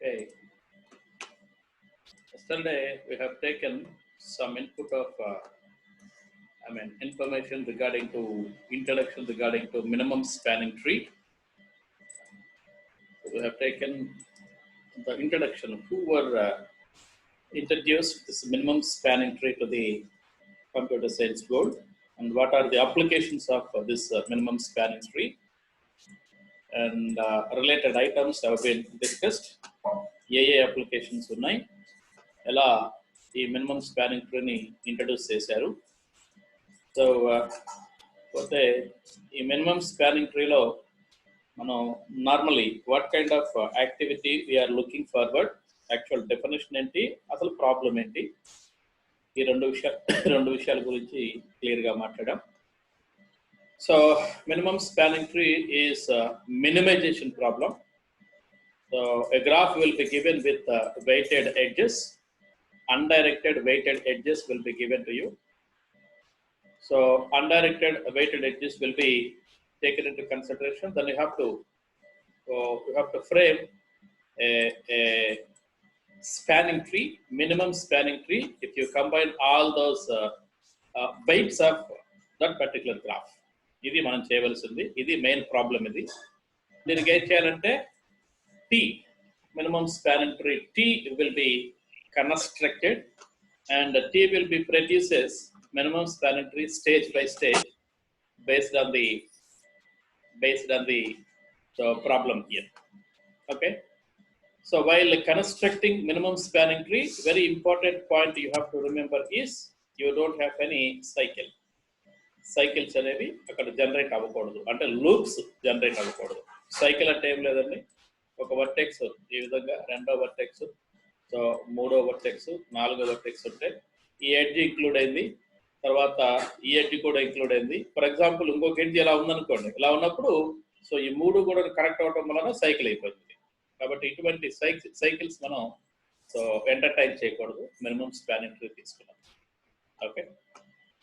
Okay. Yesterday we have taken some input of, information regarding to introduction regarding to minimum spanning tree. So we have taken the introduction. Who were introduced this minimum spanning tree to the computer science board, and what are the applications of this minimum spanning tree, and related items have been discussed. AA applications ఉన్నాయి, ఎలా ఈ minimum spanning ట్రీని introduce చేశారు. So పోతే ఈ minimum spanning ట్రీలో మనం normally what kind of activity we are looking forward, actual definition ఏంటి, అసలు ప్రాబ్లం ఏంటి, ఈ రెండు విషయాల గురించి క్లియర్గా మాట్లాడాం. So minimum spanning tree is minimization problem. So a graph will be given with weighted edges. Undirected weighted edges will be given to you. So undirected weighted edges will be taken into consideration. Then you have to frame a spanning tree, minimum spanning tree, if you combine all those weights of that particular graph. ఇది మనం చేయవలసింది, ఇది main problem. ఇది దీనికి ఏం చేయాలంటే T, minimum spanning tree, T will be constructed and T will be produces minimum spanning tree stage by stage based on the problem here. Okay. So while constructing minimum spanning tree, very important point you have to remember is you don't have any cycles అనేవి అక్కడ generate అవ్వకూడదు, అంటే loops generate అవ్వకూడదు. Cycle అంటే ఏం లేదండి, ఒక vertex ఈ విధంగా, రెండో వర్టెక్స్, సో మూడో వర్టెక్స్, నాలుగో వర్టెక్స్ ఉంటే ఈ ఎడ్జ్ ఇంక్లూడ్ అయింది, తర్వాత ఈ ఎడ్జ్ కూడా ఇంక్లూడ్ అయింది. ఫర్ ఎగ్జాంపుల్ ఇంకొక ఎడ్జ్ ఇలా ఉందనుకోండి, ఇలా ఉన్నప్పుడు సో ఈ మూడు కూడా కనెక్ట్ అవ్వడం వలన సైకిల్ అయిపోతుంది. కాబట్టి ఇటువంటి సైకిల్స్ మనం సో ఎంటర్టైన్ చేయకూడదు మినిమం స్పానింగ్ ట్రీ తీసుకున్నాం. Okay.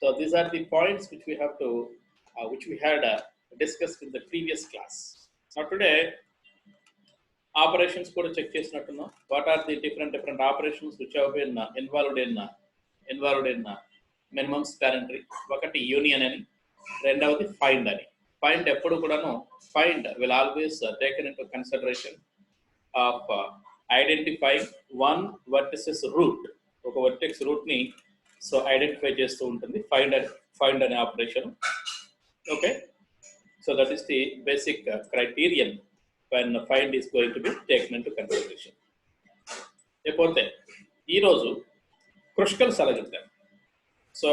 So these are the points which we have to, which we had discussed in the previous class. Now today, operations kuda check chesinattunnam. What are the different operations which have been involved in minimum spanning tree? Okati union ani, rendavadi find ani. Find eppudu kudanu, find will always taken into consideration of identifying one vertices root. Oka vertex root ni so identify చేస్తూ ఉంటుంది find అనే operation. Okay. So that is the basic criterion when find is going to be taken into consideration. లేకపోతే ఈరోజు Kruskal అలగొద్దాం. So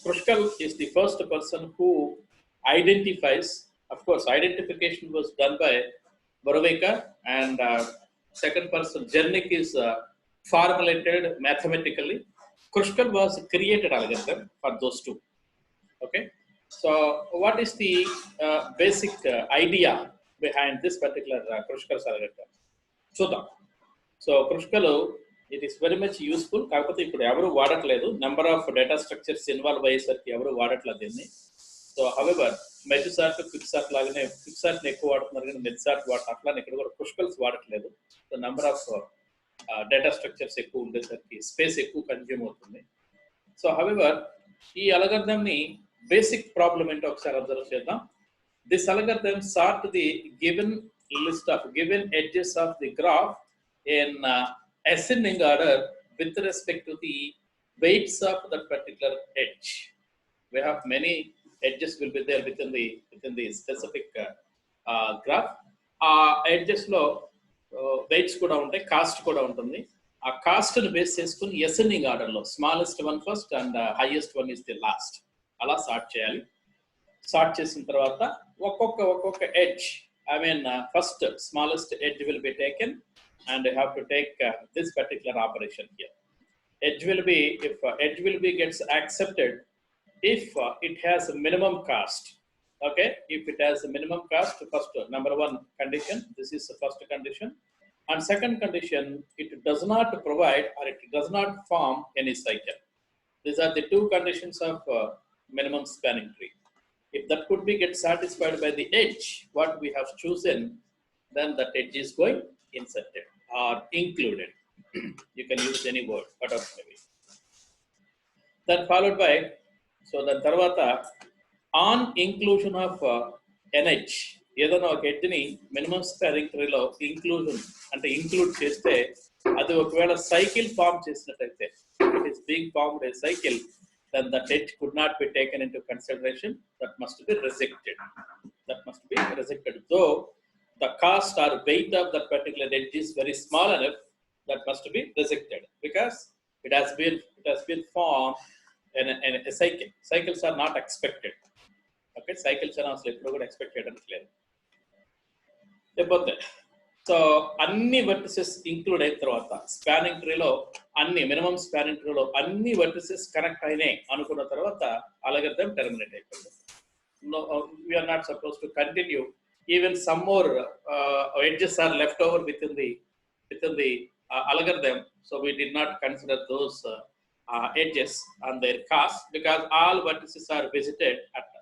Kruskal is the first person who identifies, of course identification was done by Borovika, and second person Jernik is formulated mathematically. Kruskal was created algorithm for those two. Okay. So what is the basic idea behind this particular Kruskal algorithm? So Kruskal, it is very much useful. కాకపోతే ఇప్పుడు ఎవరు వాడట్లేదు, number of data structures involve అయ్యేసరికి ఎవరు వాడట్లేదు దీన్ని. So however మెజుసార్ట్, క్విక్సార్ట్ లాగానే క్విక్సార్ట్ని ఎక్కువ వాడుతున్నారు, కానీ మెజుసార్ట్ అట్లానే ఇక్కడ కూడా Kruskals వాడట్లేదు. So number of data structures ఎక్కువ ఉండేసరికి స్పేస్ ఎక్కువ కన్జ్యూమ్ అవుతుంది. సో హవెవర్ ఈ అల్గోరిథంని బేసిక్ ప్రాబ్లం ఏంటో ఒకసారి అబ్జర్వ్ చేద్దాం. This algorithm sort the given list of given edges of the graph in ascending order with respect to the weights of that particular edge. We have many edges will be there within the specific graph. Edges లో weights కూడా ఉంటాయి, cost కూడా ఉంటుంది. ఆ cost ని base చేసుకుని ascending order లో smallest one first and highest one is the last, అలా సార్ట్ చేయాలి. సార్ట్ చేసిన తర్వాత ఒక్కొక్క edge, first smallest edge will be taken and you have to take this particular operation here. Edge will be gets accepted if it has a minimum cost. Okay, if it has a minimum cost, first number one condition, this is the first condition, and second condition, it does not provide or it does not form any cycle. These are the two conditions of minimum spanning tree. If that could be get satisfied by the edge what we have chosen, then that edge is going inserted or included. You can use any word, whatever maybe. Then followed by, so then tarvata on inclusion of NH, ఏదైనా ఒక ఎడ్జ్ని minimum spanning ట్రీలో inclusion అంటే include చేస్తే అది ఒకవేళ cycle form చేసినట్టయితే, it is being formed A cycle, then that edge could not be taken into consideration. That must be rejected. That must be rejected. Though the cost or weight of that particular edge is very small enough, that must be rejected because it has been formed in a cycle. Cycles are not expected. Okay, cycles are not expected and clear. So అన్ని vertices include అయిన తర్వాత spanning ట్రీలో అన్ని minimum spanning ట్రీలో అన్ని vertices connect అయినాయి అనుకున్న తర్వాత algorithm terminate అయిపోయింది. We are not suppose to continue, even some more edges are left over within the algorithm, so we did not consider those edges on their cost because all vertices are visited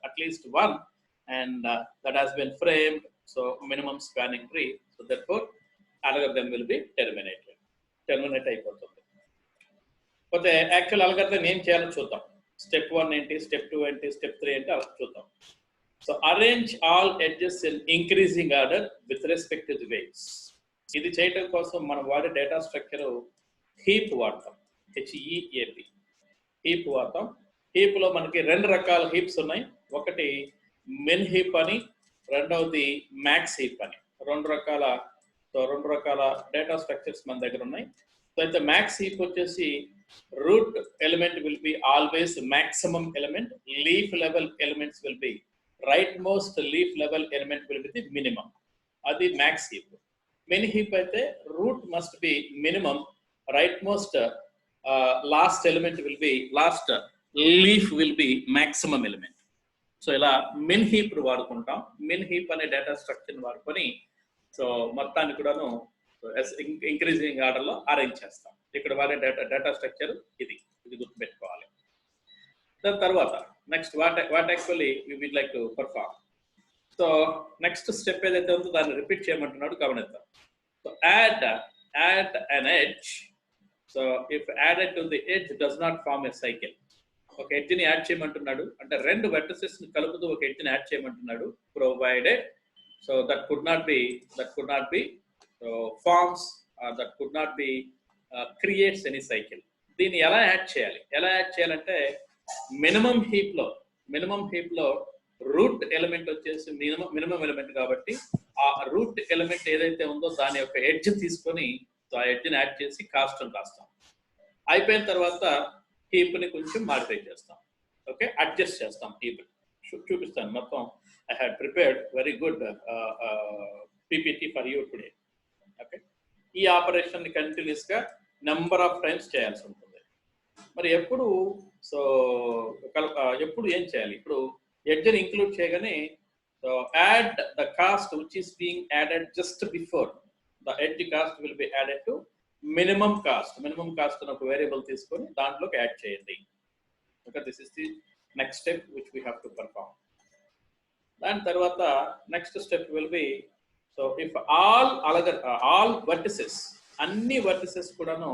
at least one, and that has been framed, so minimum spanning tree, so therefore algorithm will be terminate అయిపోతుంది. పోతే actual algorithm ఏం చేయాలో చూద్దాం. Step 1 ఏంటి, step 2 ఏంటి, step 3 ఏంటి అలా చూద్దాం. So arrange all edges in increasing order with respect to the weights. ఇది చేయటం కోసం మనం వాడే డేటా స్ట్రక్చర్ హీప్ వాడతాం. HEAP హీప్ వాడతాం. హీప్లో మనకి 2 రకాల హీప్స్ ఉన్నాయి. ఒకటి మిన్ హీప్ అని, రెండవది మ్యాక్స్ హీప్ అని. రెండు రకాల డేటా స్ట్రక్చర్స్ మన దగ్గర ఉన్నాయి. సో అయితే మ్యాక్స్ హీప్ వచ్చేసి root element will be always maximum element, leaf level elements will be rightmost leaf level element will be the minimum. అది మ్యాక్స్ హీప్. మిన్ హీప్ అయితే root must be minimum, rightmost last element will be last leaf will be maximum element. So ఇలా min heap వాడుకుంటాం. Min heap అనే data structure వాడుకొని so మొత్తాన్ని కూడాను increasing ఆర్డర్లో arrange చేస్తాం. ఇక్కడ వాడే డేటా స్ట్రక్చర్ ఇది గుర్తుపెట్టుకోవాలి. దాని తర్వాత next what actually you would like to perform. So next step ఏదైతే ఉందో దాన్ని రిపీట్ చేయమంటున్నాడు, గమనిద్దాం. So add an edge. So if added to the edge does not form a cycle. ఒక ఎడ్జ్ని యాడ్ చేయమంటున్నాడు అంటే 2 వెర్టిసెస్ ని కలుపుతూ ఒక ఎడ్జ్ని యాడ్ చేయమంటున్నాడు. Provided so that could not be forms, that could not be creates any cycle. దీన్ని ఎలా యాడ్ చేయాలంటే మినిమం హీప్ లో రూట్ ఎలిమెంట్ వచ్చేసి మినిమం ఎలిమెంట్ కాబట్టి ఆ రూట్ ఎలిమెంట్ ఏదైతే ఉందో దాని యొక్క ఎడ్జ్ తీసుకొని ఆ ఎడ్జ్ని యాడ్ చేసి కాస్ట్ అని రాస్తాం. అయిపోయిన తర్వాత హీప్ ని కొంచెం మాడిఫై చేస్తాం. ఓకే, అడ్జస్ట్ చేస్తాం. హీప్ చూపిస్తాను మొత్తం. I had prepared very good PPT for you today. Okay, ఈ ఆపరేషన్ ని కంటిన్యూస్ గా నెంబర్ ఆఫ్ టైమ్స్ చేయాల్సి ఉంటుంది. మరి ఎప్పుడు ఏం చేయాలి? ఇప్పుడు ఎడ్జ్ని ఇంక్లూడ్ చేయగానే so add the cost which is being added just before the edge cost will be added to minimum cost అని ఒక వేరియబుల్ తీసుకొని దాంట్లోకి యాడ్ చేయండి. Okay, this is the next step which we have to perform. దాని తర్వాత next step will be so if all vertices అన్ని vertices కూడాను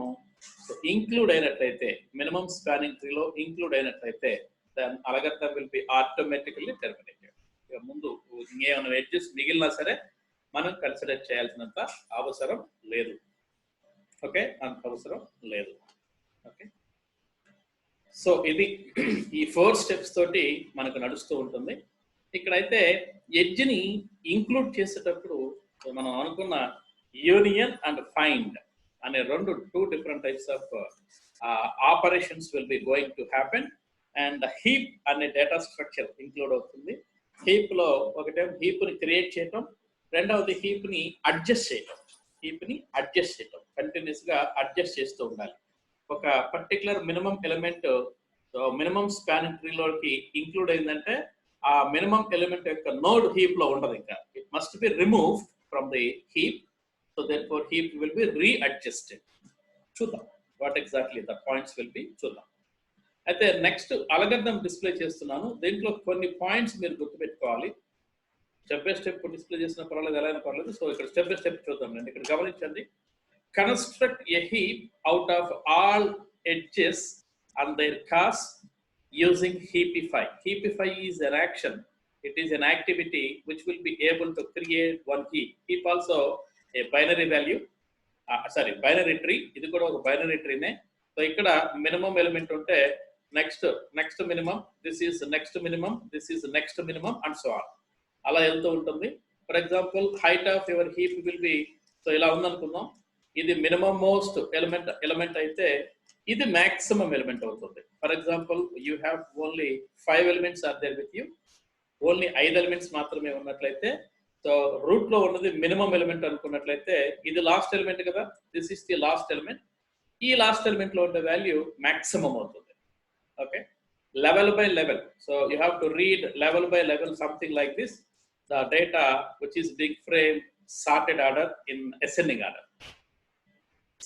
include అయినట్లయితే, మినిమం స్పానింగ్ ట్రీలో ఇంక్లూడ్ అయినట్లయితే then algorithm will be automatically terminated. ముందు ఇంకేమైనా edges మిగిలినా సరే మనం కన్సిడర్ చేయాల్సినంత అవసరం లేదు. ఓకే, అంత అవసరం లేదు. ఓకే, సో ఇది ఈ 4 స్టెప్స్ తోటి మనకు నడుస్తూ ఉంటుంది. ఇక్కడైతే ఎడ్జ్ని ఇంక్లూడ్ చేసేటప్పుడు మనం అనుకున్న యూనియన్ అండ్ ఫైండ్ అనే 2 different types of operations will be going to happen. And heap అనే డేటా స్ట్రక్చర్ ఇంక్లూడ్ అవుతుంది. హీప్ లో ఒకటేమో హీప్ ని క్రియేట్ చేయటం, రెండవది హీప్ ని అడ్జస్ట్ చేయటం. కంటిన్యూస్ గా అడ్జస్ట్ చేస్తూ ఉండాలి. ఒక particular minimum element minimum spanning ట్రీలోకి ఇంక్లూడ్ అయిందంటే ఆ మినిమం ఎలిమెంట్ యొక్క నోడ్ హీప్ లో ఉండదు. ఇంకా it must be removed from the heap. So therefore heap will be readjusted. చూద్దాం what exactly the points will be చూద్దాం. అయితే నెక్స్ట్ అల్గోరిథం డిస్ప్లే చేస్తున్నాను. దీంట్లో కొన్ని పాయింట్స్ మీరు గుర్తుపెట్టుకోవాలి. స్టెప్ బై స్టెప్ డిస్ప్లే చేసిన పర్వాలేదు, ఎలా అయినా పర్లేదు. సో ఇక్కడ స్టెప్ బై స్టెప్ చూద్దాం. నేను ఇక్కడ గమనించండి. Construct a heap out of all edges and their cast using heapify. Heapify is an action. It is an activity which will be able to create one heap. Heap also a binary value. Binary tree. ఇది కూడా ఒక binary tree నే. So ఇక్కడ minimum element ఉంటే next minimum, this is next minimum, this is next minimum and so on. అలా వెళ్తూ ఉంటుంది. For example height of your heap will be, so ఇలా ఉందనుకుందాం. ఇది మినిమం మోస్ట్ ఎలిమెంట్ అయితే ఇది మాక్సిమం ఎలిమెంట్ అవుతుంది. For example you have only 5 elements are there with you, only 5 elements మాత్రమే ఉన్నట్లయితే, సో రూట్ లో ఉన్నది మినిమం ఎలిమెంట్ అనుకున్నట్లయితే ఇది లాస్ట్ ఎలిమెంట్ కదా, this is the last element. ఈ లాస్ట్ ఎలిమెంట్ లో ఉండే వాల్యూ మాక్సిమం అవుతుంది. Okay, level by level. So you have to read level by level something like this. The data which is big frame sorted order in ascending order.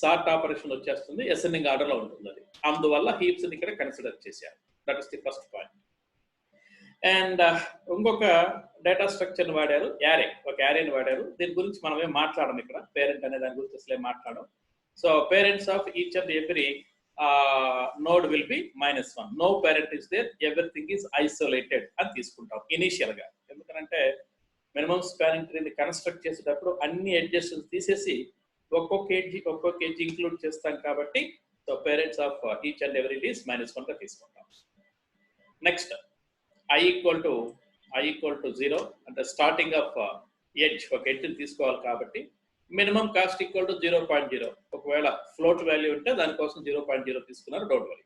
Sort operation వచ్చేస్తుంది, ascending order లో ఉంటుంది అది. అందువల్ల heaps ఇక్కడ consider చేశారు. That is the first point. And ఇంకొక data structure వాడారు, యారే. ఒక యారేని వాడారు. దీని గురించి మనం ఏం మాట్లాడము ఇక్కడ. పేరెంట్ అనే దాని గురించి అసలే మాట్లాడడం. So parents of each and every node will be -1. No parent is there, everything is isolated అని తీసుకుంటాం ఇనీషియల్ గా. ఎందుకంటే మినిమం స్పానింగ్ ట్రీని కన్స్ట్రక్ట్ చేసేటప్పుడు అన్ని అడ్జస్ట్మెంట్స్ తీసేసి ఒక్కొక్క ఏజ్ ఇంక్లూడ్ చేస్తాం కాబట్టి, so parents of each and every is -1 గా తీసుకుంటాం. నెక్స్ట్ i ఈక్వల్ టు 0 అంటే స్టార్టింగ్ ఆఫ్ ఎడ్జ్, ఒక ఎడ్జ్ తీసుకోవాలి కాబట్టి మినిమం కాస్ట్ ఈక్వల్ టు 0.0. ఒకవేళ ఫ్లోట్ వాల్యూ ఉంటే దానికోసం 0.0 తీసుకున్నారు, don't worry.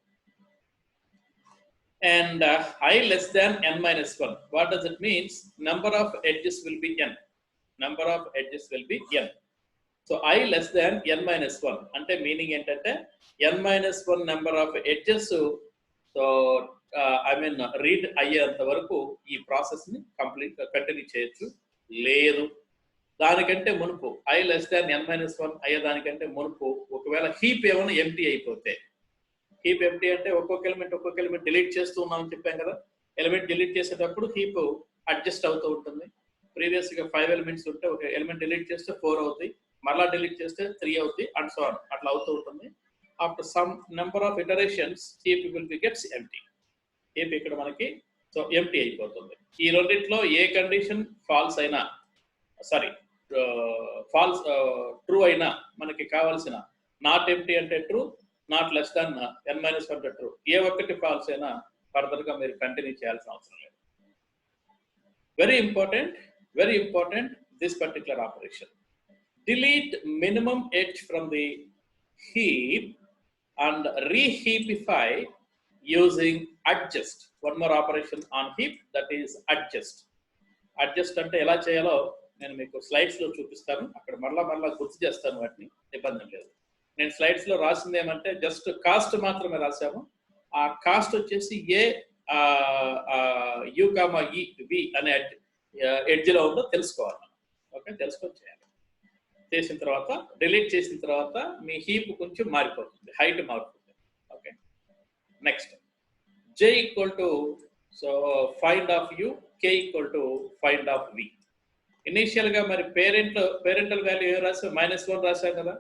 And I less than n-1. What does it means? Number of edges will be n. Number of edges will be n. So I less than n-1 అంటే meaning ఏంటంటే n-1 number of edges, so I mean read అయ్యేంత వరకు ఈ process ని continue చేయొచ్చు. లేదు దానికంటే మునుపు i less than n-1 అయ్యేదానికంటే మునుపు ఒకవేళ హీప్ ఏమైనా ఎంటీ అయిపోతే, హీప్ ఎంటీ అంటే ఒక్కొక్క ఎలిమెంట్ డిలీట్ చేస్తూ ఉన్నామని చెప్పాం కదా. ఎలిమెంట్ డిలీట్ చేసేటప్పుడు హీప్ అడ్జస్ట్ అవుతూ ఉంటుంది. ప్రీవియస్ గా 5 ఎలిమెంట్స్ ఉంటే ఒక ఎలిమెంట్ డిలీట్ చేస్తే 4 అవుతాయి, మరలా డిలీట్ చేస్తే 3 అవుతాయి, అండ్ సో ఆన్ అట్లా అవుతూ ఉంటుంది. After some number of iterations heap will B gets empty. Heap ఇక్కడ మనకి సో ఎంటీ అయిపోతుంది. ఈ రెండిట్లో ఏ కండిషన్ ట్రూ అయినా మనకి కావాల్సిన నాట్ ఎంటీ అంటే true, not less than n-1 అంటే ట్రూ, ఏ ఒక్కటి ఫాల్స్ అయినా ఫర్దర్ గా మీరు కంటిన్యూ చేయాల్సిన అవసరం లేదు. Very important this particular operation. Delete minimum edge from the heap and reheapify using adjust. One more operation on heap, that is adjust. Adjust అంటే ఎలా చేయాలో నేను మీకు స్లైడ్స్ లో చూపిస్తాను. అక్కడ మరలా గుర్తు చేస్తాను, వాటిని ఇబ్బంది లేదు. నేను స్లైడ్స్ లో రాసింది ఏమంటే జస్ట్ కాస్ట్ మాత్రమే రాసాము. ఆ కాస్ట్ వచ్చేసి వి అనే ఎడ్జ్ లో ఉందో తెలుసుకోవాలి. ఓకే, తెలుసుకొని చేయాలి. చేసిన తర్వాత డిలీట్ చేసిన తర్వాత మీ హీప్ కొంచెం మారిపోతుంది, హైట్ మారుతుంది. Okay, next j equal to so find of u, k equal to find of v. Initial గా మరి పేరెంటల్ వాల్యూ ఏం రాసాం? -1 రాసాం కదా.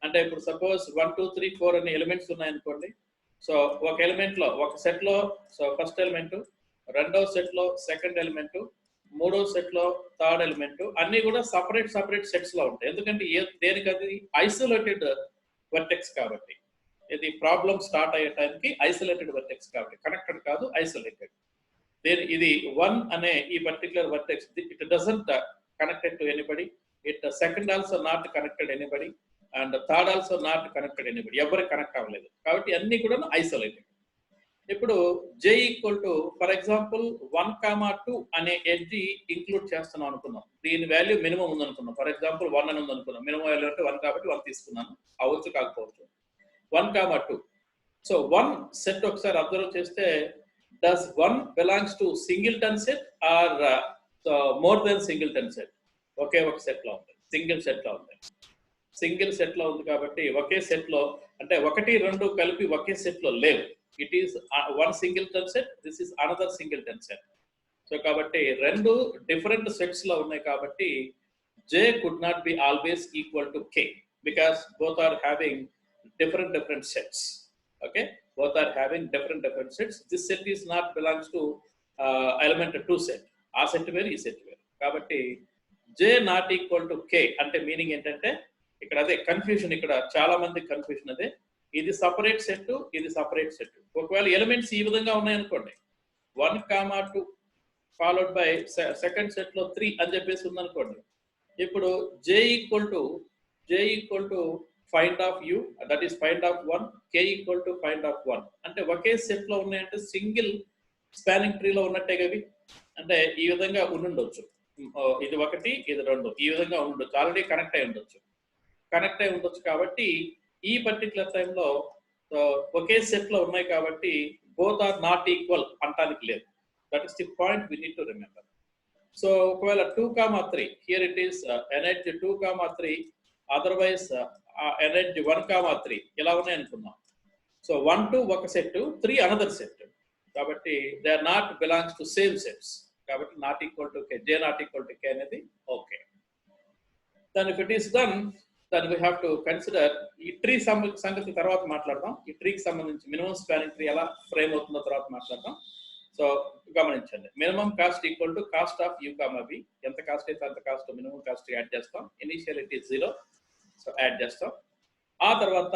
అంటే ఇప్పుడు సపోజ్ 1 2 3 4 అనే ఎలిమెంట్స్ ఉన్నాయనుకోండి. సో ఒక ఎలిమెంట్ లో ఒక సెట్ లో సో ఫస్ట్ ఎలిమెంట్, రెండవ సెట్ లో సెకండ్ ఎలిమెంట్, మూడో సెట్ లో థర్డ్ ఎలిమెంట్, అన్ని కూడా సపరేట్ సెట్స్ లో ఉంటాయి. ఎందుకంటే దేనికి అది ఐసోలేటెడ్ వర్టెక్స్ కాబట్టి. ఇది ప్రాబ్లం స్టార్ట్ అయ్యే టైంకి ఐసోలేటెడ్ వర్టెక్స్ కాబట్టి, కనెక్టెడ్ కాదు, ఐసోలేటెడ్. ఇది 1 అనే ఈ particular vertex, it doesn't connected to anybody, it second also not connected anybody, and third also not connected anybody, ఎవరికి కనెక్ట్ అవ్వలేదు కాబట్టి అన్ని కూడా ఐసోలేటెడ్. ఇప్పుడు j equal to for example 1, 2 అనే ఎడ్జ్ ఇంక్లూడ్ చేస్తున్నాం అనుకున్నాం. దీని వాల్యూ మినిమం ఉందనుకున్నాం. ఫర్ ఎగ్జాంపుల్ 1 అని ఉందనుకున్నాం. మినిమం వాల్యూ అంటే 1 కాబట్టి 1 తీసుకున్నాను. అవ్వచ్చు కాకపోవచ్చు. 1, 2. సో 1 సెట్ ఒకసారి అబ్జర్వ్ చేస్తే does 1 belongs to singleton set or more than singleton set? ఒకే ఒక సెట్ లో ఉంది, సింగిల్ సెట్ లో ఉంది. సింగిల్ సెట్ లో ఉంది కాబట్టి ఒకే సెట్ లో అంటే 1 2 కలిపి ఒకే సెట్ లో లేవు. It is one singleton set, this is another singleton set. So కాబట్టి రెండు డిఫరెంట్ సెట్స్ లో ఉన్నాయి కాబట్టి J could not be always equal to K because both are having different sets. Okay, both are having different sets. This set is not belongs to element 2 set. ఆ set వేరు ఈ set వేరు కాబట్టి J not equal to K అంటే meaning ఏంటంటే ఇక్కడ అదే confusion, ఇక్కడ చాలా మంది కన్ఫ్యూజన్ అదే, ఇది సపరేట్ సెట్ ఇది సపరేట్ సెట్. ఒకవేళ ఎలిమెంట్స్ ఈ విధంగా ఉన్నాయనుకోండి 1, 2 ఫాలోడ్ బై సెకండ్ సెట్ లో 3 అని చెప్పేసి ఉందనుకోండి, ఇప్పుడు J equal to find of u, that is find of 1, K equal to find of 1 అంటే ఒకే సెట్ లో ఉన్నాయంటే సింగిల్ స్పానింగ్ ట్రీ లో ఉన్నట్టే కవి. అంటే ఈ విధంగా ఉండొచ్చు, ఇది ఒకటి ఇది రెండు, ఈ విధంగా ఉండొచ్చు, ఆల్రెడీ కనెక్ట్ అయి ఉండొచ్చు కాబట్టి ఈ పర్టికులర్ టైంలో ఒకే సెట్ లో ఉన్నాయి కాబట్టి బోత్ ఆర్ నాట్ ఈక్వల్ అంటానికి లేదు. That is the point we need to remember. So ఒకవేళ 2, 3 here it is energy 2, 3 otherwise energy 1, 3 ఇలా ఉన్నాయి అనుకుందాం. సో 1, 2 ఒక సెట్, 3 అనదర్ సెట్ కాబట్టి they are not belongs to same sets కాబట్టి not equal to K, J not equal to K అనేది okay. Then if it is done then we have to consider ఈ tree సంగతి తర్వాత మాట్లాడదాం. ఈ ట్రీకి సంబంధించి minimum spanning tree ఎలా frame అవుతుందో తర్వాత మాట్లాడదాం. సో గమనించండి, minimum cost equal to cost of u, v. ఎంత కాస్ట్ అయితే అంత కాస్ట్ మినిమం కాస్ట్ యాడ్ చేస్తాం. Initial it is 0, so add చేస్తాం. ఆ తర్వాత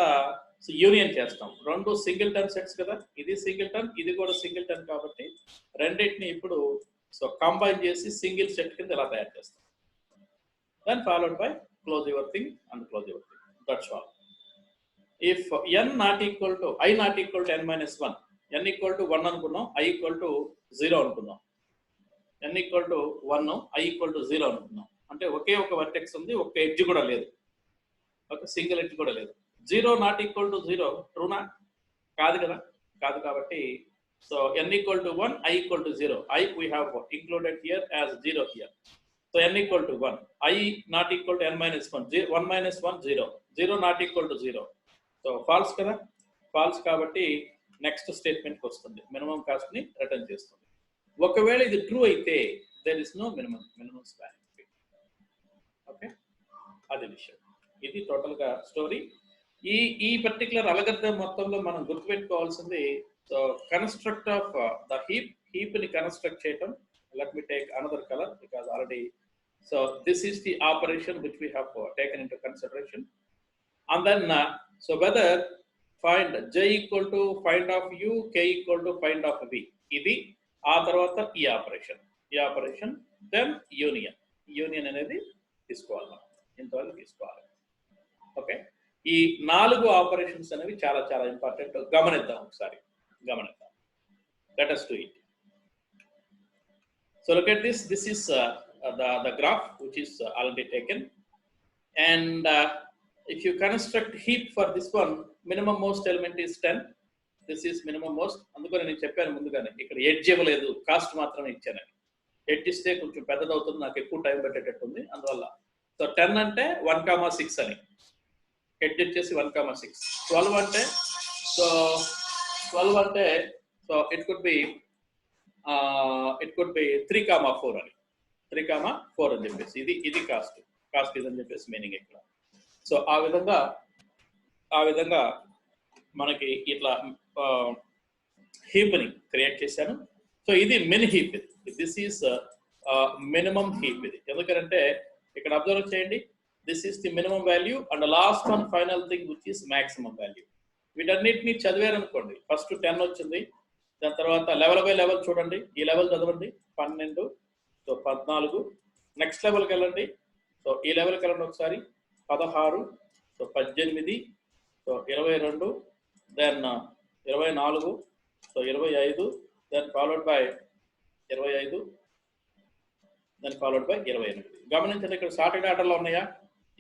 యూనియన్ చేస్తాం. రెండు సింగిల్టన్ సెట్స్ కదా, ఇది సింగిల్టన్ ఇది కూడా సింగిల్టన్ కాబట్టి రెండింటిని ఇప్పుడు సో కంబైన్ చేసి సింగిల్ సెట్ కింద ఎలా తయారు చేస్తాం. Then followed by close your thing and close your thing. That's all. If n not equal to I not equal to n - 1, n equal to 1 అనుకున్నాం, I ఈక్వల్ టు 0 అనుకున్నాం. n equal to 1, I equal to 0 అనుకున్నాం. అంటే ఒకే ఒక vertex ఉంది, ఒక edge కూడా లేదు, ఒక సింగిల్ ఎడ్జ్ కూడా లేదు. 0 నాట్ ఈక్వల్ టు 0 ట్రూనా? కాదు కదా, కాదు కాబట్టి so n equal to 1, I equal to 0. I we have included here as 0 here. So n equal to 1, I not equal to n - 1, 1 - 1 0, 0 not equal to 0. So false కదా, false కాబట్టి next స్టేట్మెంట్కి వస్తుంది, minimum cost ని return చేస్తుంది. ఒకవేళ ఇది true అయితే there is no minimum spanning tree. Okay, అది విషయం. ఇది టోటల్ గా స్టోరీ. ఈ పర్టికులర్ అల్గోరిథం మొత్తంలో మనం గుర్తుపెట్టుకోవాల్సింది so construct of the heap ని కన్స్ట్రక్ట్ చేయటం. Let me take another colour because already so this is the operation which we have taken in to consideration. And then so whether find J equal to find of u, K equal to find of v, ఇది ఆ తర్వాత ఈ operation then union అనేది తీసుకోవాలి, మనం ఇంతవరకు తీసుకోవాలి. Okay, ఈ 4 ఆపరేషన్స్ అనేవి చాలా చాలా ఇంపార్టెంట్. గమనిద్దాం ఒకసారి, గమనిద్దాం. Let us do it. So look at this. This is the graph which is already taken, and if you construct heap for this one, minimum most element is 10. This is minimum most. అందుకని నేను చెప్పాను ముందుగానే ఇక్కడ edge ఇవ్వలేదు, cost మాత్రమే ఇచ్చాను. Edge ఇస్తే కొంచెం పెద్దది అవుతుంది, నాకు ఎక్కువ టైం పెట్టేటట్టు ఉంది, అందువల్ల. సో 10 అంటే 1, 6 అని, ఎడ్జ్ వచ్చేసి 1, 6. 12 అంటే సో 12 అంటే సో ఇట్ కుడ్ బి 3, 4 అని, 3, 4 అని చెప్పేసి ఇది కాస్ట్ ఇదని చెప్పేసి మీనింగ్ ఇక్కడ. సో ఆ విధంగా మనకి ఇట్లా హీప్ ని క్రియేట్ చేశాను. సో ఇది min heap, this is minimum heap. ఇది ఎందుకంటే ఇక్కడ అబ్జర్వ్ చేయండి, this is the minimum value and last one final thing which is maximum value. వీటన్నిటిని చదివారనుకోండి, ఫస్ట్ 10 వచ్చింది, దాని తర్వాత లెవెల్ బై లెవెల్ చూడండి, ఈ లెవెల్ చదవండి 12, సో 14. నెక్స్ట్ లెవెల్కి వెళ్ళండి, సో ఈ లెవెల్కి వెళ్ళండి ఒకసారి 16, so 18, so 22, then 24, so 25, then followed by 25, then followed by 28. గమనించండి ఇక్కడ సార్టెడ్ ఆర్డర్లో ఉన్నాయా?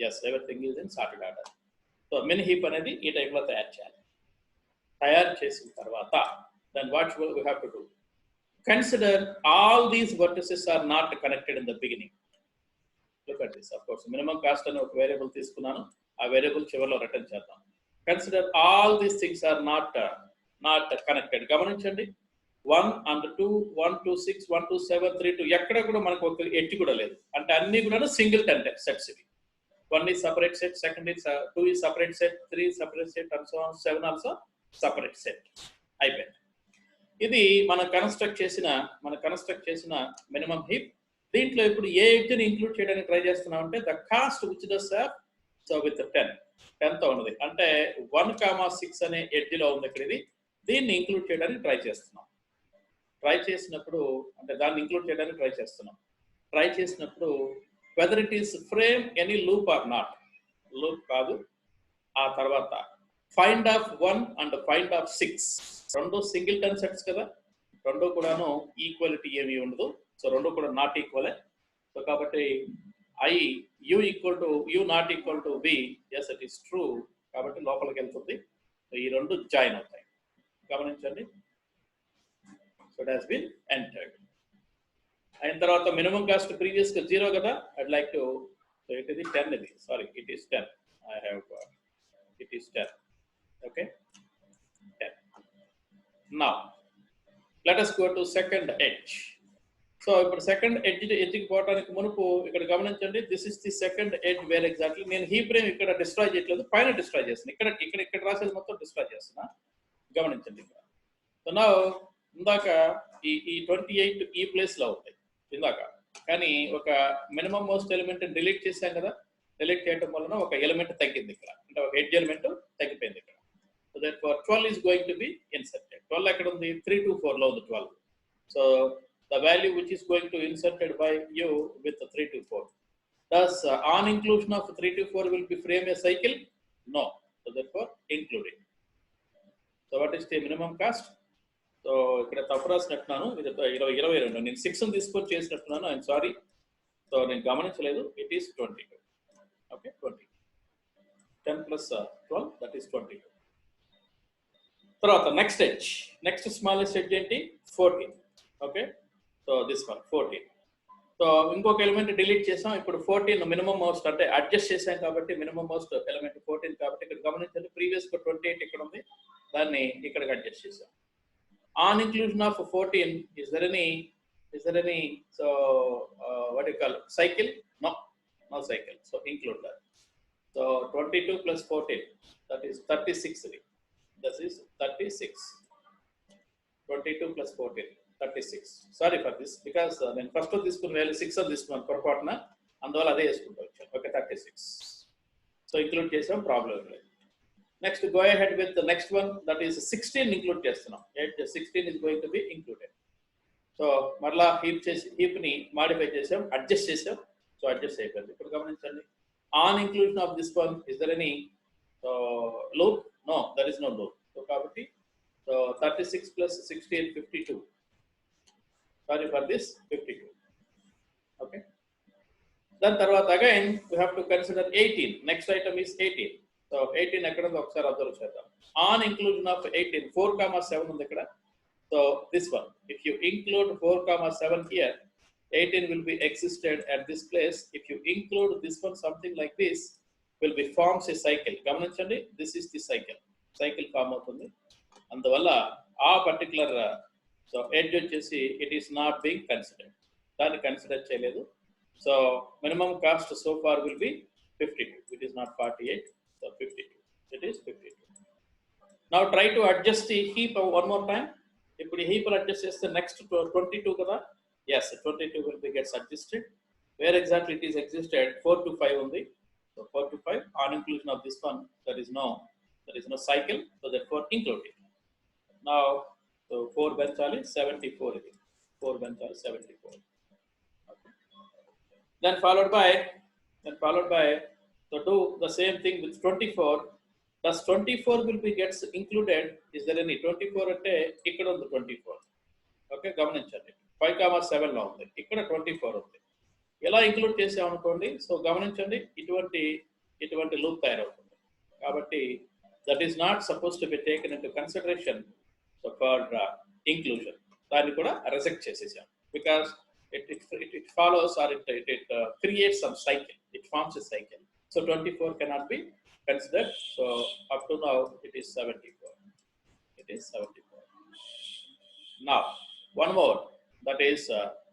Yes, everything is in sorted order. So min heap అనేది ఈ టైప్లో తయారు చేయాలి. తయారు చేసిన తర్వాత then what we have to do? Consider all these vertices are not connected in the beginning. Look at this. Of course, minimum cost అని ఒక వేరియబుల్ తీసుకున్నాను, ఆ వేరియబుల్ చివరిలో రిటర్న్ చేద్దాం. Consider all these things are not connected. గమనించండి, 1 and 2, 1 to 6, 1 to 7, 3 to ఎక్కడ కూడా మనకు ఒక ఎడ్జ్ కూడా లేదు. అంటే అన్ని కూడా సింగిల్ సెట్స్ ఇవి. 1 is separate set, second is 2 is separate set, 3 is separate set, and so on, 7 also separate set. అయిపోయింది. ఇది మనం కన్స్ట్రక్ట్ చేసిన మినిమం హీప్. దీంట్లో ఇప్పుడు ఏ ఎడ్జ్ని ఇంక్లూడ్ చేయడానికి ట్రై చేస్తున్నాం అంటే the cost which does have so with 10తో ఉన్నది. అంటే 1,6 అనే ఎడ్జ్లో ఉంది ఇక్కడ. ఇది దీన్ని ఇంక్లూడ్ చేయడానికి ట్రై చేస్తున్నాం. దాన్ని ఇంక్లూడ్ చేయడానికి ట్రై చేసినప్పుడు whether it is frame any loop or not, loop కాదు. ఆ తర్వాత find of 1 and find of 6, రెండు సింగిల్ టర్న్ సెట్స్ కదా, రెండు కూడాను ఈక్వాలిటీ ఏమీ ఉండదు. సో రెండు కూడా నాట్ ఈక్వలే. సో కాబట్టి u not equal to b, yes it is true. కాబట్టి లోపలికి వెళ్తుంది. సో ఈ రెండు జాయిన్ అవుతాయి. గమనించండి. So it has been entered. అయిన తర్వాత మినిమం కాస్ట్ ప్రీవియస్ గా 0 కదా. I'd like to, so it ఇది 10, ఇది sorry it is 10. I have it is 10. Okay 10. Now let us go to second edge. So ఇప్పుడు సెకండ్ ఎడ్జ్కి పోవడానికి మునుపు ఇక్కడ గమనించండి. This is the second edge where exactly నేను హీప్ ఫ్రేమ్ ఇక్కడ డిస్ట్రాయ్ చేయట్లేదు, పైన డిస్ట్రాయ్ చేస్తున్నా. ఇక్కడ రాసేది మొత్తం డిస్ట్రాయ్ చేస్తున్నా. గమనించండి ఇక్కడ. సో నా ఇందాక ఈ 28 ఈ ప్లేస్ లో ఉంది ఇందాక, కానీ ఒక మినిమం మోస్ట్ ఎలిమెంట్ డిలీట్ చేశాం కదా. డిలీట్ చేయడం వలన ఒక ఎలిమెంట్ తగ్గింది ఇక్కడ, అంటే ఒక ఎడ్జ్ ఎలిమెంట్ తగ్గిపోయింది ఇక్కడ. So that for 12 is going to be inserted. 12 ఎక్కడ ఉంది? 3 to 4 లో ఉంది 12. So the value which is going to inserted by you with the 3 to 4. Thus on inclusion of 3 to 4 will be frame a cycle? No. So therefore include it. So what is the minimum cost? So ఇక్కడ తప్పు రాసినట్టున్నాను. ఇది 22. నేను 6 తీసుకొని చేసినట్టున్నాను. I'm sorry. So నేను గమనించలేదు. It is 22. Okay 20. 10 plus 12 that is 22. తర్వాత next smallest edge ఏంటి? 14. Okay so this one 14. So ఇంకొక ఎలిమెంట్ డిలీట్ చేసాం. ఇప్పుడు 14 మినిమం మోస్ట్ అంటే అడ్జస్ట్ చేసాం కాబట్టి మినిమం మోస్ట్ ఎలిమెంట్ 14 కాబట్టి ఇక్కడ గమనించండి. ప్రీవియస్ 28 ఇక్కడ ఉంది, దాన్ని ఇక్కడికి అడ్జస్ట్ చేసాం. On inclusion of 14, is there any so what do you call cycle? No cycle. So include that. So 22 plus 14, that is 36. This is 36. 22 plus 14, 36. Sorry for this because then first of this value 6 of this one పొరపాటున అందువల్ల అదే వేసుకుంటూ వచ్చాను. Okay 36. So include చేసాం, problem లేదు. Next, go ahead with the next one, that is 16 include చేస్తున్నాం. 16 is going to be included. So మరలా heap ని మాడిఫై చేసాం, అడ్జస్ట్ చేసాం. సో అడ్జస్ట్ అయిపోయింది. ఇప్పుడు గమనించండి. On inclusion of this one is there any loop? No, there is no loop. So కాబట్టి so 36 plus 16 52. Sorry for this 52. Okay. Then తర్వాత again we have to consider 18. Next item is 18. So 18 ఎక్కడ ఉందో ఒకసారి observe చేద్దాం. On inclusion of 18 4,7 ఉంది ఇక్కడ. So this one if you include 4,7 here, 18 will be existed at this place. If you include this one, something like this will be forms a cycle. గమనించండి, this is the cycle form అవుతుంది. అందువల్ల ఆ particular so edge వచ్చేసి it is not being considered, దాన్ని consider చేయలేదు. So minimum cost so far will be 52. It is not 48. So 52. It is 52. Now try to adjust the heap one more time. If the heap adjust is the next 22 kada. Yes, 22 will be gets adjusted. Where exactly it is existed? 4 to 5 only. So 4 to 5 on inclusion of this one, there is no cycle. So therefore include it. Now so 4 benchali 74. 4 benchali 74. Okay. Then followed by so do the same thing with 24. Thus 24 will be gets included. Is there any 24 అంటే ఇక్కడ ఉంది 24. Okay గమనించండి. 5,7 లో ఉంది, ఇక్కడ 24 ఉంది. ఎలా include చేసాం అనుకోండి. సో గమనించండి, ఇటువంటి లూప్ తయారవుతుంది. కాబట్టి that is not suppose to be taken into consideration for inclusion. దాన్ని కూడా రిజెక్ట్ చేసేసాం because it follows or it creates some cycle. It forms a cycle. So 24 cannot be considered. So up to now it is 74. It is 74. Now, one more, that is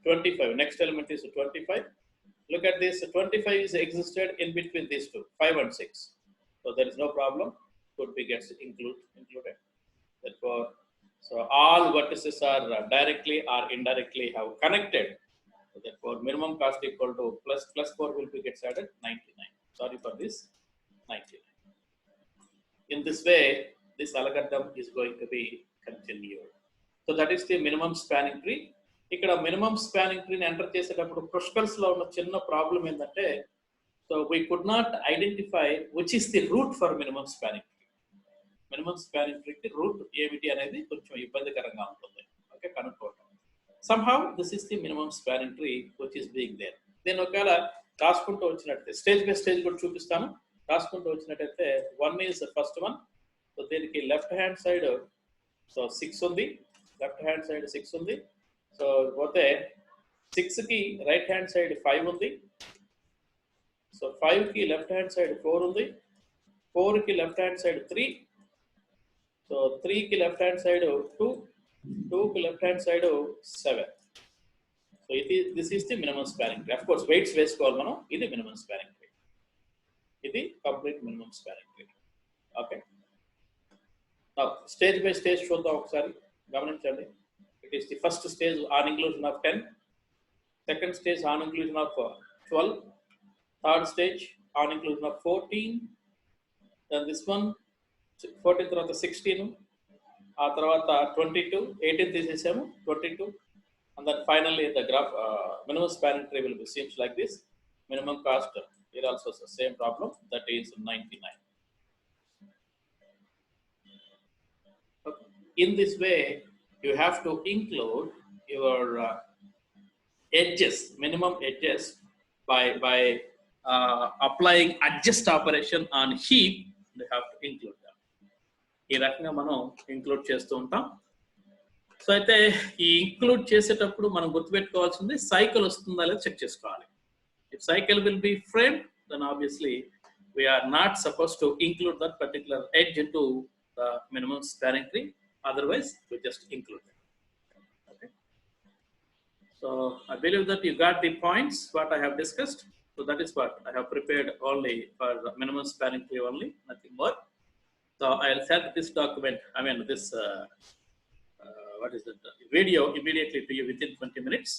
25. Next element is 25. Look at this, 25 is existed in between these two, 5 and 6. So there is no problem, could be gets included. Therefore, so all vertices are directly or indirectly have connected. So therefore, minimum cost equal to plus 4 will be gets added 99. Sorry for this, 99. In this way, this algorithm is going to be continued. So that is the minimum spanning tree. ఇక్కడ minimum spanning ట్రీని enter చేసేటప్పుడు Kruskal's లో ఉన్న చిన్న problem ఏంటంటే, so we could not identify which is the root for minimum spanning tree. Minimum spanning ట్రీకి root ఏమిటి అనేది కొంచెం ఇబ్బందికరంగా ఉంటుంది. ఓకే, కనుక్కోవడం. Somehow this is the minimum spanning tree which is being there. నేను ఒకవేళ రాసుకుంటూ వచ్చినట్లయితే స్టేజ్ బై స్టేజ్ కూడా చూపిస్తాను. రాసుకుంటూ వచ్చినట్టయితే 1 is the first one. So దీనికి లెఫ్ట్ హ్యాండ్ సైడ్ సో 6 ఉంది, లెఫ్ట్ హ్యాండ్ సైడ్ 6 ఉంది. సో పోతే 6 కి రైట్ హ్యాండ్ సైడ్ 5 ఉంది. సో 5 కి లెఫ్ట్ హ్యాండ్ సైడ్ 4 ఉంది, 4 కి లెఫ్ట్ హ్యాండ్ సైడ్ 3, సో 3 కి లెఫ్ట్ హ్యాండ్ సైడ్ 2, 2 కి left hand side 7. So this is the minimum spanning tree. Of course weights వేసుకోవాలి మనం. ఇది మినిమం స్పానింగ్ ట్రీ, ఇది complete minimum spanning tree. Okay, stage by stage చూద్దాం ఒకసారి, గమనించండి. It is the first stage on inclusion of 10, second stage on inclusion of 12, third stage on inclusion of 14, then this one 14 తర్వాత 16, ఆ తర్వాత 22, 18 తీసేసాము 22, and then finally the graph minimum spanning tree will be seems like this. Minimum cost here also the same problem, that is 99. Okay. In this way you have to include your edges, minimum edges by applying adjust operation on heap. You have to include that. ఈ రకంగా మనం include చేస్తూ ఉంటాం. So అయితే ఈ include చేసేటప్పుడు మనం గుర్తుపెట్టుకోవాల్సింది సైకిల్ వస్తుందా లేదా చెక్ చేసుకోవాలి. If cycle will be frame, then obviously we are not suppose to include that particular edge into the minimum spanning tree, otherwise we just include. Okay, so I believe that you got the points what I have discussed. So that is what I have prepared only for minimum spanning tree only, nothing more. So I'll send this document, this what is it, video immediately to you within 20 minutes.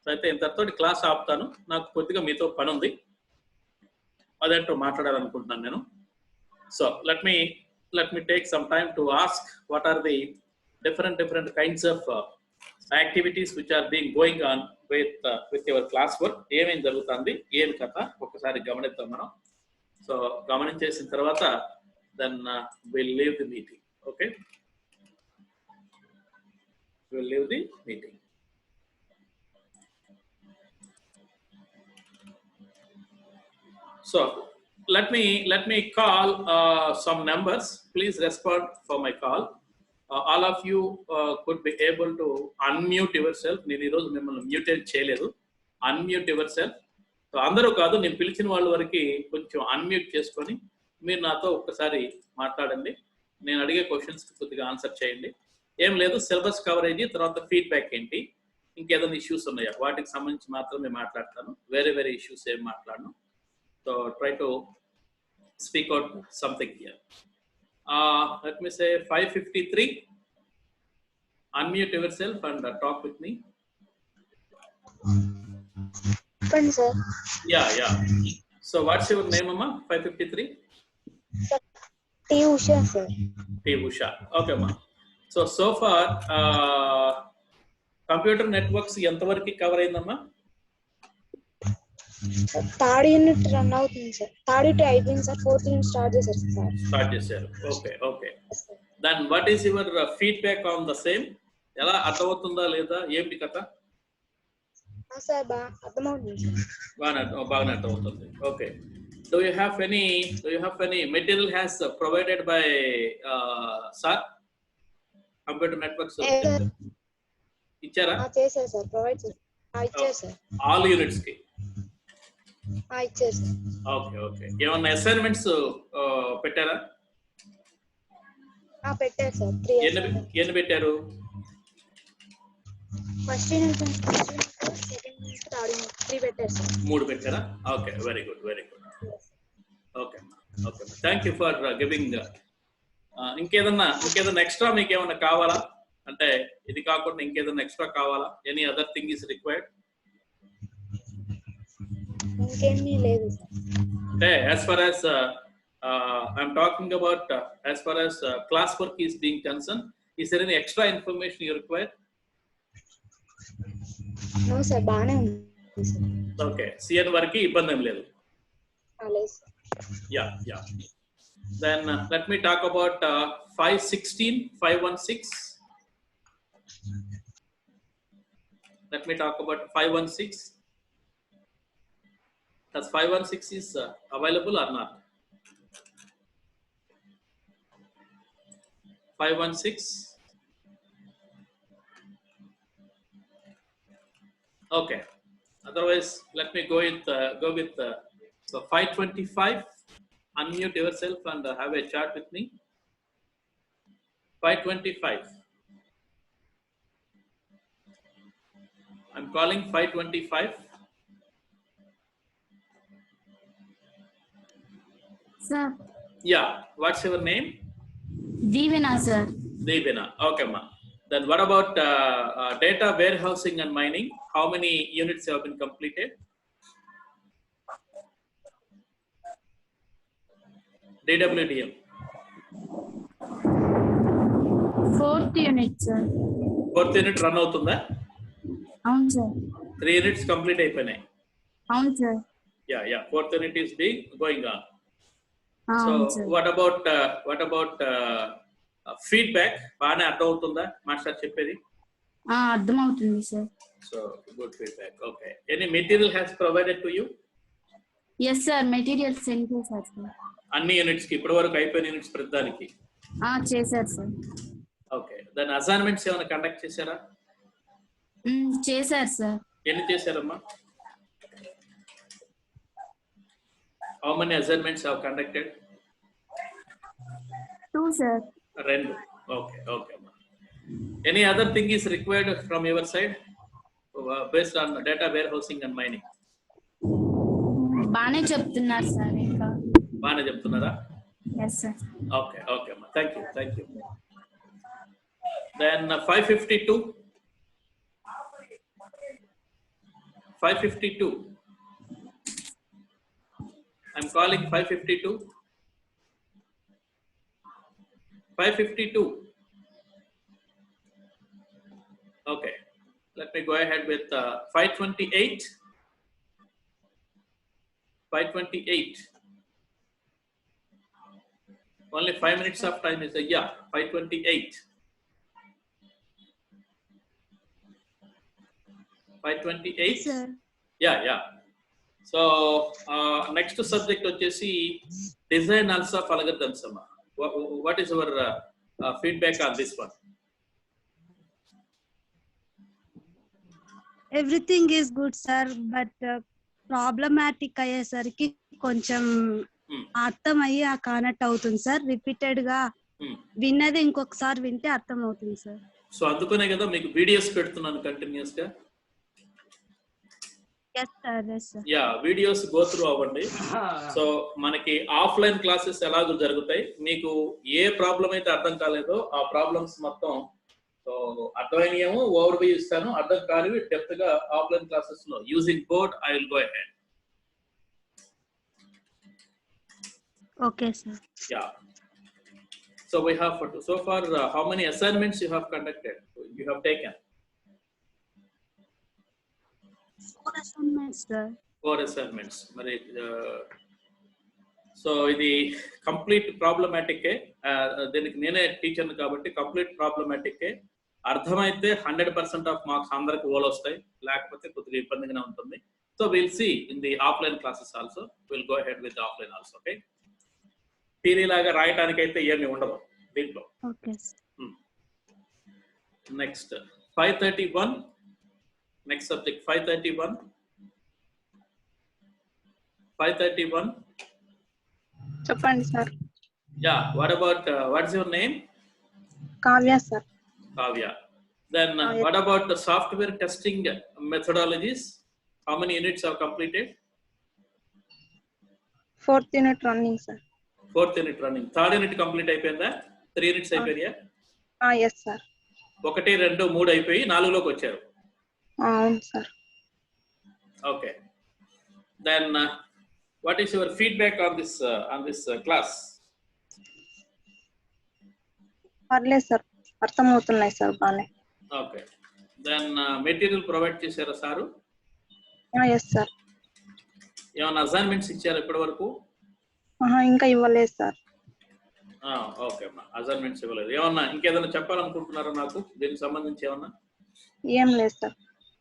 So అయితే ఇంతతో class ఆపుతాను. నాకు కొద్దిగా మీతో పని ఉంది, అదేంటో మాట్లాడాలనుకుంటున్నాను నేను. So let me take some time to ask what are the different kinds of activities which are being going on with your classwork. ఏమేం జరుగుతుంది, ఏం కథ ఒకసారి గమనిద్దాం మనం. సో గమనించేసిన తర్వాత then we'll leave the meeting. Okay, we'll leave the meeting. So let me call some numbers. Please respond for my call. All of you could be able to unmute yourself. నేను ఈ రోజు మిమ్మల్ని mutate చేయలేదు. Unmute yourself. So అందరూ కాదు, నేను పిలిచిన వాళ్ళ వరకు కొంచెం అన్మ్యూట్ చేసుకొని మీరు నాతో ఒక్కసారి మాట్లాడండి. నేను అడిగే క్వశ్చన్స్ కొద్దిగా ఆన్సర్ చేయండి. ఏం లేదు, సిలబస్ కవరేజ్ తర్వాత ఫీడ్బ్యాక్ ఏంటి, ఇంకేదైనా ఇష్యూస్ ఉన్నాయా వాటికి సంబంధించి మాత్రమే మాట్లాడతాను. వేరే ఇష్యూస్ ఏం మాట్లాడను. So try to speak out something here. Let me say 553. Unmute yourself and talk with me. Sir. Yeah. So what's your name, Amma? 553. T. Usha, sir. T. Usha. Okay, ma. So far, computer networks ఎంతవరకు cover అయిందమ్మా? Third unit run అవుతుంది sir. Third unit అయిపోయింది sir. Fourth unit start చేశారు sir. Start చేశారు. Okay. Then what is your feedback on the same? ఎలా అర్థమవుతుందా లేదా, ఏంటి కథ? సార్ అర్థమవుతుంది సార్. బాగానే అర్థమవుతుంది. Okay. Do you have any material has provided by sir? Computer networks ఇచ్చారా? చేశారు సార్, ప్రొవైడ్ చేశారు. ఇచ్చారు సార్. ఆల్ యూనిట్స్ కి ఇచ్చారు సార్. ఓకే. ఏమన్నా అసైన్మెంట్స్ పెట్టారా? పెట్టారు సార్. 3 ఎన్ని పెట్టారు? First unit second unit third unit 3 పెట్టారు సార్. 3 పెట్టారా? Okay, very good, very good. Okay okay, thank you for giving. ఇంకేదన్నా ఎక్స్ట్రా మీకు ఏమన్నా కావాలా? అంటే ఇది కాకుండా ఇంకేదన్నా ఎక్స్ట్రా కావాలా? Any other thing is required? ఇంకేమీ లేదు సార్. అంటే as far as I'm talking about as far as class work is being concerned, is there any extra information you require? No sir, బాగానే ఉంది సార్. ఓకే, సిఎన్ వరకు ఇబ్బంది ఏం లేదు. లేదు sir. Yeah. Then let me talk about 516, 516. Let me talk about 516. Does 516 is available or not? 516. Okay. Otherwise, let me go with so 525. Unmute yourself and have a chat with me. 525. I'm calling 525. Sir. Yeah. What's your name? Divina, sir. Divina. Okay, ma. Then what about data warehousing and mining? How many units have been completed? DWDM. 4th unit, sir. 4th unit run అవుతుందా? అవును sir. 3 units complete అయిపోయినాయి. అవును sir. Yeah. 4th unit is going on. So అవును sir. what about feedback? బాగానే అర్థం అవుతుందా master చెప్పేది? అర్థమవుతుంది sir. So good feedback. Okay. Any material has provided to you? Yes sir, material send చేశారు sir. అన్ని యూనిట్స్ కి ఇప్పటి వరకు అయిపోయిన యూనిట్స్ ప్రతిదానికి చేశారు సార్. ఓకే. దాని అసైన్మెంట్స్ ఏమైనా కండక్ట్ చేశారా? చేశారు సార్. ఎన్ని చేశారమ్మా? How many assignments have conducted? 2 sir. 2. Okay. అమ్మా. Any other thing is required from your side based on data warehousing and mining? బానే చెప్తున్నారు సార్. ఇంకా బానే చెప్తున్నారా? yes sir. Okay అమ్మా. Thank you. Then 552. I'm calling 552. 552. Okay. Let me go ahead with 528. 528. Only 5 minutes of time is 528. 528. Sir. Yeah. So next subject వచ్చేసి design also of algorithms. What is our feedback on this one? Everything is good sir, but problematic అయ్యేసరికి కొంచెం అర్థమయ్యి కానట్టు అవుతుంది sir. Repeated గా విన్నది ఇంకొకసారి వింటే అర్థం అవుతుంది సార్. సో అందుకనే కదా మీకు వీడియోస్ పెడుతున్నాను కంటిన్యూస్ గా. yes sir. Yeah, videos go through అవ్వండి. సో మనకి ఆఫ్లైన్ క్లాసెస్ ఎలాగో జరుగుతాయి. మీకు ఏ ప్రాబ్లం అయితే అర్థం కాలేదో ఆ ప్రాబ్లమ్స్ మొత్తం సో అర్థమైనయేమో ఓవర్ వ్యూ ఇస్తాను, అర్థం కానివి డెప్త్ గా ఆఫ్లైన్ క్లాసెస్ లో using board I will go ahead. okay sir. Yeah. So we have so far how many assignments you have conducted? You have taken 4 assignments sir. 4 assignments. మరి so ఇది complete problematic. దీనికి నేనే టీచర్ని కాబట్టి complete problematic. అర్థమైతే 100% of marks అందరికి whole వస్తాయి, లేకపోతే కొద్దిగా ఇబ్బందిగానే ఉంటుంది. So will see in the offline classes also. Will go ahead with offline also. Okay, theory లాగా రాయడానికి అయితే ఏమి ఉండదు దీంట్లో. okay next 531. Next subject 531. చెప్పండి sir. Yeah, what about what's your name? Kavya sir. Kavya. Then yes. what about the software testing methodologies? How many units have completed? 4th unit running, sir. 4th unit running. 3rd unit complete అయిపోయిందా? 3 units అయిపోయా? Yes, sir. 1, 2, 3 అయిపోయి 4లోకి వచ్చారు. అవును sir. Okay. Then what is your feedback on this class? పర్లేదు sir, అర్థమవుతున్నాయి sir బాగానే. Okay. Then material provide చేశారా sir? Yes sir. ఏమైనా అసైన్మెంట్స్ ఇచ్చారా ఇప్పటి వరకు? ఇంకా ఇవ్వలేదు సార్. ఓకే అమ్మా, అసైన్మెంట్స్ ఇవ్వలేదు. ఏమన్నా ఇంకేదైనా చెప్పాలనుకుంటున్నారా నాకు దీనికి సంబంధించి ఏమన్నా? ఏం లేదు సార్,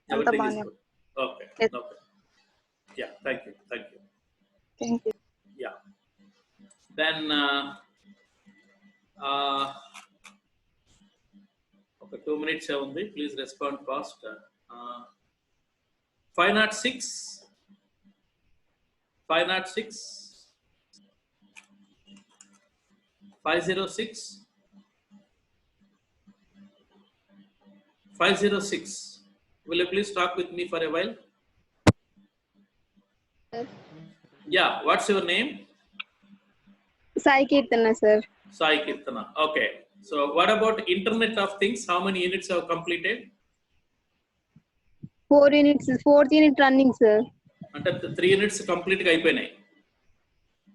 అంత Everything is బాగానే. good. Okay. Yes. Okay. Yeah, thank you. Thank you. Yeah. Then okay, 2 minutes ఉంది. Please respond fast. 506. 506. 506. 506. Will you please talk with me for a while? Yeah, what's your name? Sai Kirtana, sir. Sai Kirtana. Okay. So what about Internet of Things? How many units have completed? 4 units, 4th unit running, sir. అంటే 3 units complete గా అయిపోయినాయి.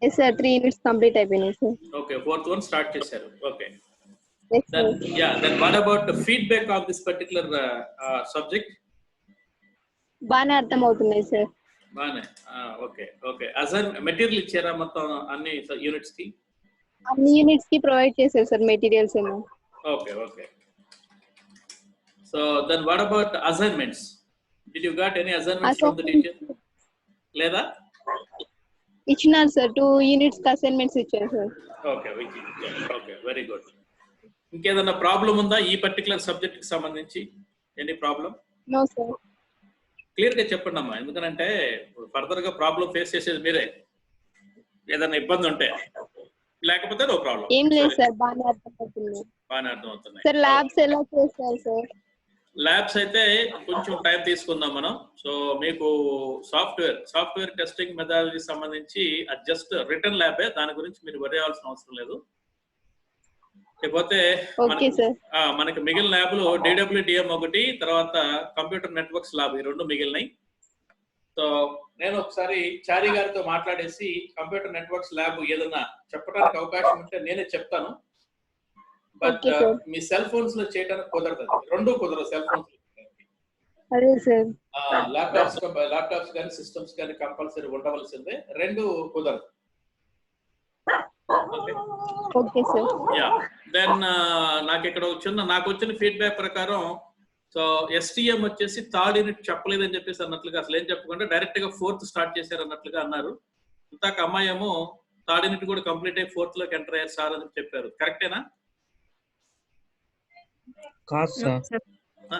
Yes, sir. 3 units complete అయిపోయినాయి, sir. Okay, 4th one start చేశారు. Okay. Yes, Then sir. yeah, then what about the feedback of this particular subject? బాగానే అర్థం అవుతున్నాయి, sir. బానే. Okay. Okay. Assign material ఇచ్చారా మొత్తం అన్ని యూనిట్స్ కి? అన్ని యూనిట్స్ కి ప్రొవైడ్ చేశారు, సార్, మెటీరియల్స్ ఏమో. Okay, okay. So then what about assignments? Did you got any assignments from the teacher? లేదా? ఇచ్చినారు, సార్. 2 units కి అసైన్మెంట్స్ ఇచ్చారు, sir. Okay, okay, very good. ఇంకేదన్నా ప్రాబ్లం ఉందా ఈ పర్టికులర్ సబ్జెక్ట్ కి సంబంధించి? Any problem? No, sir. Clear గా చెప్పండి అమ్మా, ఎందుకంటే ఫర్దర్ గా ప్రాబ్లం ఫేస్ చేసేది మీరే. ఏదైనా ఇబ్బంది ఉంటే, లేకపోతే నో ప్రాబ్లం. ఏం లేదు, సార్, బాగానే అర్థం అవుతుంది. బాగానే అర్థం అవుతున్నాయి. సార్, ల్యాబ్స్ ఎలా చేస్తారు, సార్? ల్యాబ్స్ అయితే కొంచెం టైం తీసుకుందాం మనం. సో మీకు సాఫ్ట్వేర్ టెస్టింగ్ మెథడాలజీ సంబంధించి అది జస్ట్ రిటర్న్ ల్యాబే, దాని గురించి మీరు వరి అవ్వాల్సిన అవసరం లేదు. లేకపోతే మనకి మిగిలిన ల్యాబ్లో DWDM ఒకటి, తర్వాత కంప్యూటర్ నెట్వర్క్స్ ల్యాబ్, ఈ 2 మిగిలినాయి. సో నేను ఒకసారి చారి గారితో మాట్లాడేసి కంప్యూటర్ నెట్వర్క్స్ ల్యాబ్ ఏదన్నా చెప్పడానికి అవకాశం ఉంటే నేనే చెప్తాను. బట్ మీ సెల్ ఫోన్స్ లో చేయడానికి కుదరదు, 2 కుదరదు సెల్ ఫోన్స్. ల్యాప్టాప్స్ కానీ సిస్టమ్స్ కానీ కంపల్సరీ ఉండవలసిందే, 2 కుదరదు. Okay, sir. యా, దెన్ నాకు వచ్చిన ఫీడ్బ్యాక్ ప్రకారం, సో STM వచ్చేసి 3rd యూనిట్ చెప్పలేదని చెప్పేసి అన్నట్లుగా, అసలు ఏం చెప్పకుండా డైరెక్ట్ గా 4th స్టార్ట్ చేశారు అన్నట్లుగా అన్నారు. ఇంతాక అమ్మాయి ఏమో 3rd యూనిట్ కూడా కంప్లీట్ అయ్యి 4th లోకి ఎంటర్ అయ్యారు సార్ అని చెప్పారు. కరెక్టేనా? కాదు సార్,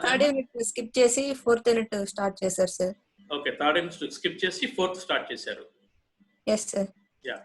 3rd యూనిట్ స్కిప్ చేసి 4th యూనిట్ స్టార్ట్ చేశారు sir. Okay, 3rd unit skip చేసి 4th స్టార్ట్ చేశారు. Yes sir. యా.